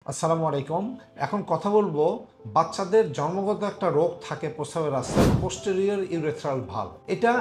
আসসালামু আলাইকুম। এখন কথা বলবো বাচ্চাদের জন্মগত একটা রোগ থাকে প্রস্রাবের রাস্তায় পোস্টেরিয়র ইউরেথ্রাল ভালভ। এটা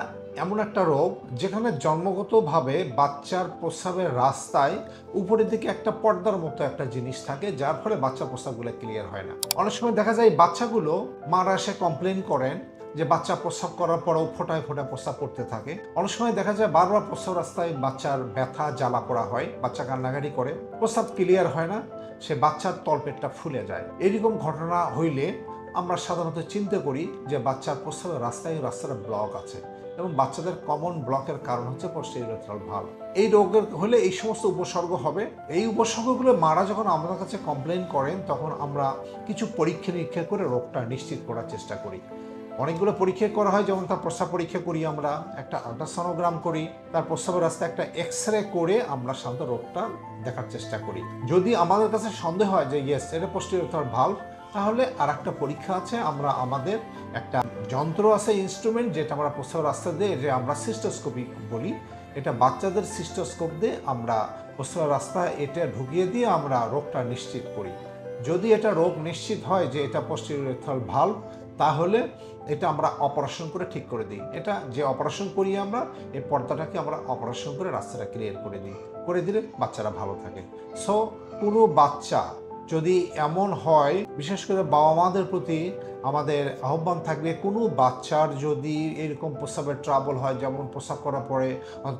এমন একটা রোগ যেখানে জন্মগতভাবে বাচ্চার প্রস্রাবের রাস্তায় উপরের দিকে একটা পর্দার মতো একটা জিনিস থাকে, যার ফলে বাচ্চার প্রস্রাবগুলো ক্লিয়ার হয় না। অনেক সময় দেখা যায় বাচ্চাগুলো মারা এসে কমপ্লেন করেন যে বাচ্চা প্রস্রাব করার পরেও ফোটায় ফোটায় প্রস্রাব করতে থাকে। অনেক সময় দেখা যায় বারবার প্রস্রাব রাস্তায় বাচ্চার ব্যথা জ্বালা পোড়া হয়, বাচ্চা কান্নাকাটি করে, প্রস্রাব ক্লিয়ার হয় না, সে বাচ্চার তলপেটটা ফুলে যায়। এরকম ঘটনা হইলে আমরা সাধারণত চিন্তা করি যে বাচ্চার প্রস্রাবের রাস্তাটা ব্লক আছে, এবং বাচ্চাদের কমন ব্লকের কারণ হচ্ছে পোস্টেরিয়র ইউরেথ্রাল ভালভ। এই রোগের হলে এই সমস্ত উপসর্গ হবে। এই উপসর্গগুলো মারা যখন আমাদের কাছে কমপ্লেন করেন, তখন আমরা কিছু পরীক্ষা নিরীক্ষা করে রোগটা নিশ্চিত করার চেষ্টা করি। অনেকগুলো পরীক্ষা করা হয়, যেমন তার প্রস্রাব পরীক্ষা করি, আমরা একটা আল্ট্রাসনোগ্রাম করি, তার প্রস্রাবের রাস্তায় একটা এক্সরে করে আমরা সাধারণত রোগটা দেখার চেষ্টা করি। যদি আমাদের কাছে সন্দেহ হয় যে ইয়েস এটা পোস্টেরিয়র ইউরেথ্রাল ভালভ, তাহলে আর একটা পরীক্ষা আছে। আমাদের একটা যন্ত্র আছে, ইনস্ট্রুমেন্ট, যেটা আমরা প্রস্রাবের রাস্তা দিয়ে, যে আমরা সিস্টোস্কোপি বলি, এটা বাচ্চাদের সিস্টোস্কোপ দিয়ে আমরা প্রস্রাবের রাস্তায় এটা ঢুকিয়ে দিয়ে আমরা রোগটা নিশ্চিত করি। যদি এটা রোগ নিশ্চিত হয় যে এটা পোস্টেরিয়র ইউরেথ্রাল ভালভ, তাহলে এটা আমরা অপারেশন করে ঠিক করে দিই। এটা যে অপারেশন করি আমরা, এই পর্দাটাকে আমরা অপারেশন করে রাস্তাটা ক্লিয়ার করে দিলে বাচ্চারা ভালো থাকে। সো কোনো বাচ্চা যদি এমন হয়, বিশেষ করে বাবা মাদের প্রতি আমাদের আহ্বান থাকবে, কোনো বাচ্চার যদি এরকম প্রস্রাবের ট্রাবল হয়, যেমন প্রস্রাব করার পরে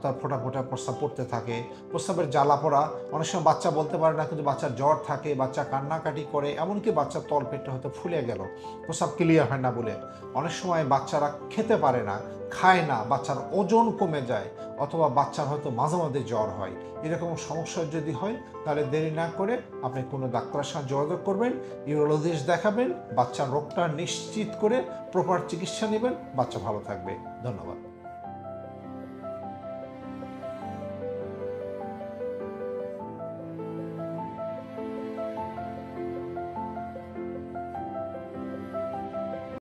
তার ফোঁটা ফোঁটা প্রস্রাব পড়তে থাকে, প্রস্রাবের জ্বালা পড়া, অনেক সময় বাচ্চা বলতে পারে না কিন্তু বাচ্চার জ্বর থাকে, বাচ্চা কান্নাকাটি করে, এমনকি বাচ্চার তলপেটটা হয়তো ফুলে গেল প্রস্রাব ক্লিয়ার হয় না বলে, অনেক সময় বাচ্চারা খেতে পারে না, খায় না, বাচ্চার ওজন কমে যায়, অথবা বাচ্চার হয়তো মাঝে মাঝে জ্বর হয়, এরকম সমস্যা যদি হয়, তাহলে দেরি না করে আপনি কোনো ডাক্তারের সাথে যোগাযোগ করবেন, ইউরোলজিস্ট দেখাবেন, বাচ্চার রোগটা নিশ্চিত করে প্রপার চিকিৎসা নেবেন, বাচ্চা ভালো থাকবে। ধন্যবাদ।